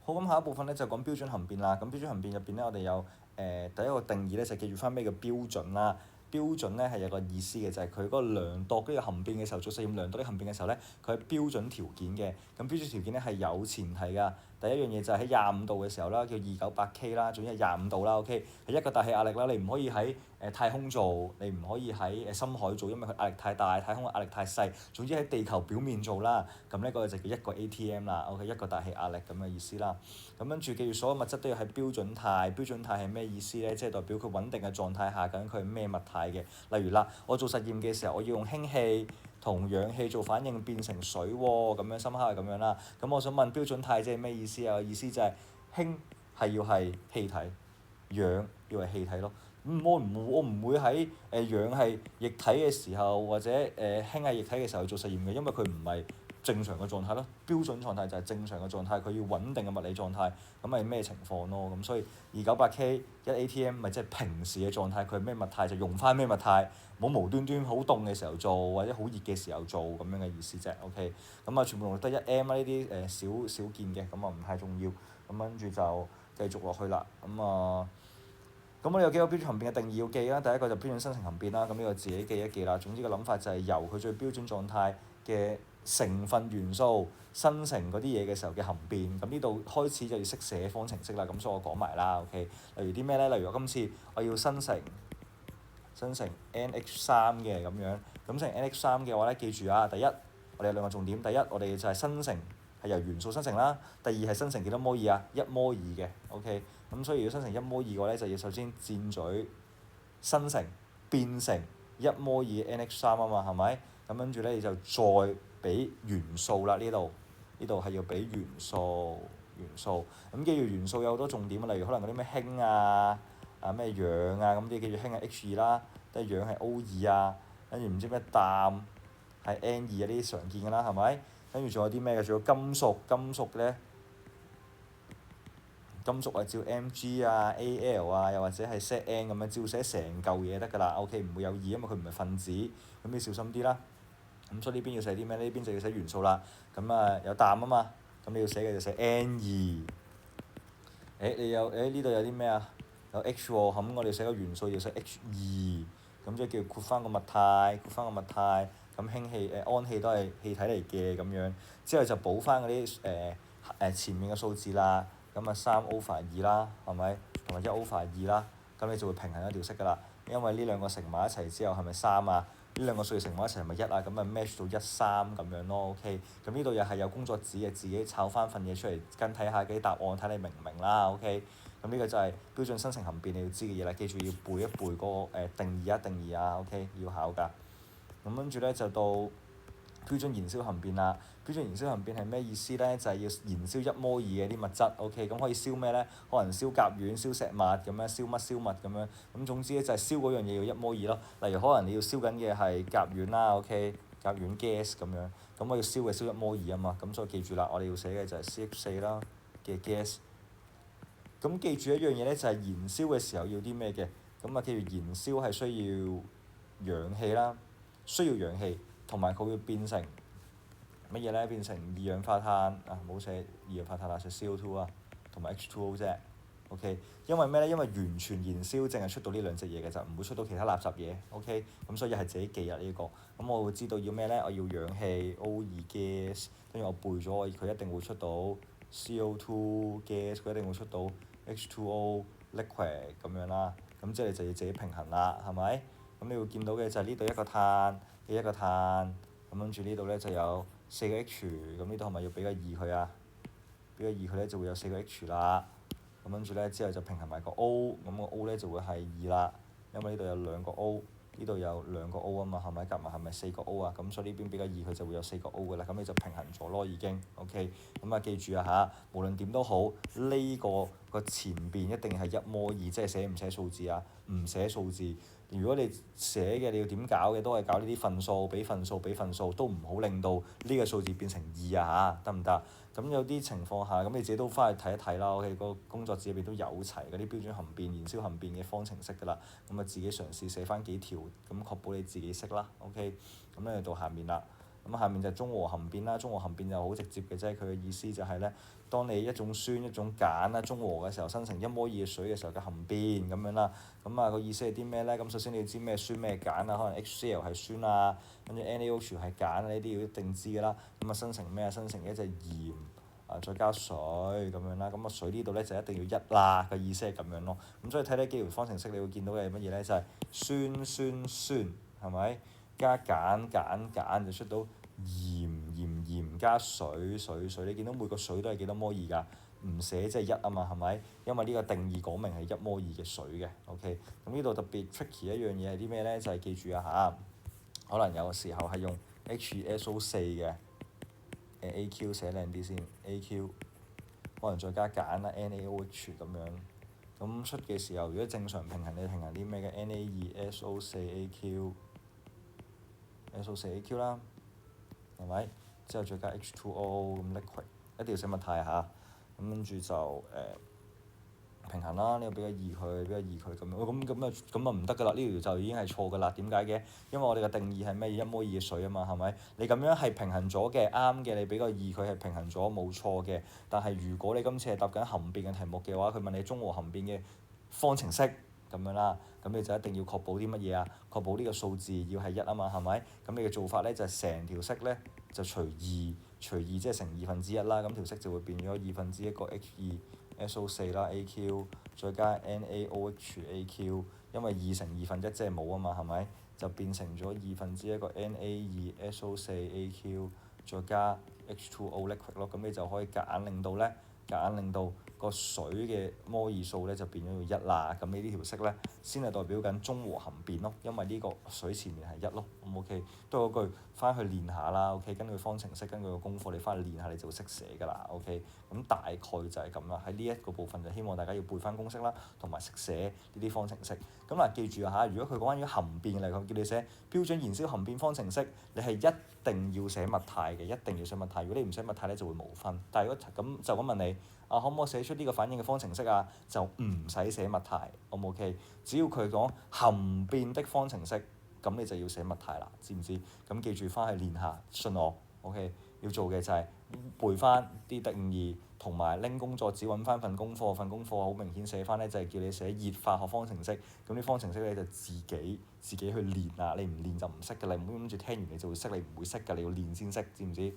好，咁下一部分咧就講標準含變啦。咁標準含變入邊咧，我哋有第一個定義咧，就記住翻咩叫標準啦。標準咧係有個意思嘅，就係佢嗰個量度呢個含變嘅時候，做實驗量度啲含變嘅時候咧，佢係標準條件嘅。咁標準條件咧係有前提㗎。第一樣嘢就係喺25度嘅時候啦，叫298K 啦，總之係25度啦，OK，係一個大氣壓力啦，你唔可以喺太空做，你唔可以喺深海做，因為佢壓力太大，太空嘅壓力太細。總之喺地球表面做啦，咁呢個就叫一個 ATM 啦，OK，一個大氣壓力咁嘅意思啦。咁跟住記住所有物質都要喺標準態，標準態係咩意思咧？即係代表佢穩定嘅狀態下，究竟佢係咩物態嘅？例如啦，我做實驗嘅時候，我要用氫氣同氧氣做反應變成水喎，咁樣深刻係咁樣啦。咁我想問標準態即係咩意思啊？意思就係氫係要係氣體，氧要係氣體咯。我唔會喺氧係液體嘅時候，或者氫係液體嘅時候做實驗嘅，因為佢唔係正常嘅狀態咯。標準狀態就係正常嘅狀態，佢要穩定嘅物理狀態，咁係咩情況咯？咁所以298K 一 ATM 咪即係平時嘅狀態，佢係咩物態就用翻咩物態，冇無端端好凍嘅時候做，或者好熱嘅時候做咁樣嘅意思啫。OK，咁啊全部用得1M 啦，呢啲少見嘅，咁啊唔太重要。咁跟住就繼續落去啦。咁我哋有幾個標準含變嘅定義要記啦。第一個就標準生成含變啦，咁呢個自己記一記啦。總之個諗法就係由佢最標準狀態嘅成分元素生成嗰啲嘢嘅時候嘅含變。咁呢度開始就要識寫方程式啦。咁所以我講埋啦。OK，例如啲咩咧？例如我今次我要生成 NH3嘅咁樣，咁生成 NH3嘅話咧，記住啊，第一我哋有兩個重點。第一我哋就係生成係由元素生成啦。第二係生成幾多摩爾啊？1摩爾嘅。OK，咁所以要生成1摩爾嘅話咧，就要首先箭嘴生成變成1摩爾 NH3啊嘛，係咪？咁跟住咧你就再俾元素啦，呢度係要俾元素。咁記住元素有好多重點啊，例如可能嗰啲咩氫啊、咩氧啊，咁啲記住氫係 H2啦，即係氧係 O2啊，跟住唔知咩氮係 N2啊，呢啲常見㗎啦，係咪？跟住仲有啲咩嘅？仲有金屬咧。金屬啊，照 Mg 啊、Al 啊，又或者係 Zn 咁樣，照寫成嚿嘢得㗎啦。OK，唔會有異，因為佢唔係分子，咁你小心啲啦。咁所以呢邊要寫啲咩？呢邊就要寫元素啦。咁有氮啊嘛，咁你要寫嘅就寫 N2。你有呢度有啲咩啊？有 H 喎，咁我哋寫個元素要寫 H2，咁即係叫括翻個物態，咁氫氣氨氣都係氣體嚟嘅咁樣。之後就補翻嗰啲前面嘅數字啦。咁3/2啦，係咪？同埋1/2啦，咁你就會平衡一條式㗎啦。因為呢兩個乘埋一齊之後係咪3啊？呢兩個數字乘埋一齊係咪1啊？咁咪 match 到1、3咁樣咯。OK，咁呢度又係有工作紙嘅，自己抄翻份嘢出嚟跟睇下啲答案，睇你明唔明啦。OK，咁呢個就係標準生成含變你要知嘅嘢啦。記住要背一背嗰個定義啊。OK，要考㗎。咁跟住咧就到標準燃燒含變啦。標準燃燒含變係咩意思咧？就係要燃燒1摩爾嘅啲物質。OK，咁可以燒咩咧？可能燒甲烷、燒石墨咁樣，燒物咁樣。咁總之咧就係燒嗰樣嘢要1摩爾咯。例如可能你要燒緊嘅係甲烷啦。OK，甲烷 gas 咁樣，咁我要燒嘅燒1摩爾啊嘛。咁所以記住啦，我哋要寫嘅就係 CH4 啦嘅 gas。咁記住一樣嘢咧，就係燃燒嘅時候要啲咩嘅？咁記住燃燒係需要氧氣啦，同埋佢會變成乜嘢咧？變成二氧化碳啊，唔好寫二氧化碳啦，寫 CO2 啊，同埋 H2O 啫。OK，因為咩咧？因為完全燃燒淨係出到呢兩隻嘢嘅，就唔會出到其他垃圾嘢。OK，咁所以係自己記啊呢個。咁我會知道要咩咧？我要氧氣 O2 gas，跟住我背咗，佢一定會出到 CO2 gas，佢一定會出到 H2O liquid 咁樣啦。咁即係你就要自己平衡啦，係咪？咁你會見到嘅就係呢度一個碳，咁跟住呢度咧就有4個 H，咁呢度係咪要俾個2佢啊？俾個2佢咧就會有4個 H 啦。咁跟住咧之後就平衡埋個 O，咁個 O 咧就會係2啦，因為呢度有2個 O，呢度有2個 O 啊嘛，係咪夾埋係咪4個 O 啊？咁所以呢邊俾個2佢就會有4個 O 㗎啦，咁你就平衡咗咯已經。OK，咁記住啊嚇，無論點都好，呢個前邊一定係1摩爾，即係寫唔寫數字啊？唔寫數字。如果你寫嘅你要點搞嘅，都係搞呢啲份數，俾份數，都唔好令到呢個數字變成2啊嚇，得唔得？咁有啲情況下，咁你自己都翻去睇一睇啦。OK，個工作紙入邊都有齊嗰啲標準含變、燃燒含變嘅方程式㗎啦。咁自己嘗試寫翻幾條，咁確保你自己識啦。OK，咁咧到下面啦。咁下面就係中和含變啦。中和含變就好直接嘅啫，佢嘅意思就係咧，當你一種酸一種鹼啦中和嘅時候，生成一摩爾嘅水嘅時候嘅含變咁樣啦。咁啊個意思係啲咩咧？咁首先你要知咩酸咩鹼啊，可能 HCl 係酸啊，跟住 NaOH 係鹼啊，呢啲要一定知㗎啦。咁啊生成咩啊？生成一隻鹽啊，再加水咁樣啦。咁啊水呢度咧就一定要一啦，嘅意思係咁樣咯。咁所以睇呢幾條方程式，你會見到嘅係乜嘢咧？就係酸酸酸係咪？加鹼鹼鹼就出到鹽加水，你見到每個水都係幾多摩爾㗎？唔寫即係一啊嘛，係咪？因為呢個定義講明係一摩爾嘅水嘅。OK，咁呢度特別 tricky 一樣嘢係啲咩咧？就係記住啊嚇，可能有個時候係用 HESO4 嘅AQ 寫靚啲先 AQ，可能再加鹼啦 NaOH 咁樣。咁出嘅時候，如果正常平衡，你平衡啲咩嘅 Na2SO4AQ SO4AQ 啦，係咪？之後再加 H2O 咁 liquid，一定要寫物態嚇。咁跟住就平衡啦，呢個比較易佢，比較易佢咁樣。咁啊唔得㗎啦，呢條就已經係錯㗎啦。點解嘅？因為我哋嘅定義係咩？一摩爾嘅水啊嘛，係咪？你咁樣係平衡咗嘅，啱嘅，你比較易佢係平衡咗冇錯嘅。但係如果你今次係答緊含變嘅題目嘅話，佢問你中和含變嘅方程式咁樣啦，咁你就一定要確保啲乜嘢啊？確保呢個數字要係一啊嘛，係咪？咁你嘅做法咧就係成條式咧就除二即係乘1/2啦，咁條式就會變咗1/2個 HESO4 啦 AQ， 再加 NaOH AQ， 因為2乘1/2即係冇啊嘛，係咪？就變成咗1/2個 Na2SO4 AQ， 再加 H2O liquid 咯，咁你就可以夾硬令到個水嘅摩爾數咧就變咗要一啦。咁你呢條式咧先係代表緊中和含變咯，因為呢個水前面係一咯。咁 OK，都係嗰句，翻去練下啦。OK，根據方程式，根據個功課，你翻去練下你就會識寫㗎啦。OK，咁大概就係咁啦。喺呢一個部分就希望大家要背翻公式啦，同埋識寫呢啲方程式。咁嗱，記住啊嚇，如果佢講緊含變嚟講，叫你寫標準燃燒含變方程式，你係一定要寫物態嘅，一定要寫物態。如果你唔寫物態咧，就會冇分。但係如果咁就咁問你，可唔可以寫出呢個反應嘅方程式啊？就唔使寫物態，O 唔 OK？只要佢講含變的方程式，咁你就要寫物態啦，知唔知？咁記住翻去練下，信我 OK。要做嘅就係背翻啲定義，同埋拎工作紙揾翻份功課。份功課好明顯寫翻咧，就係叫你寫熱化學方程式。咁啲方程式咧就自己去練啦，你唔練就唔識㗎啦。你唔好諗住聽完你就會識，你唔會識㗎，你要練先識，知唔知？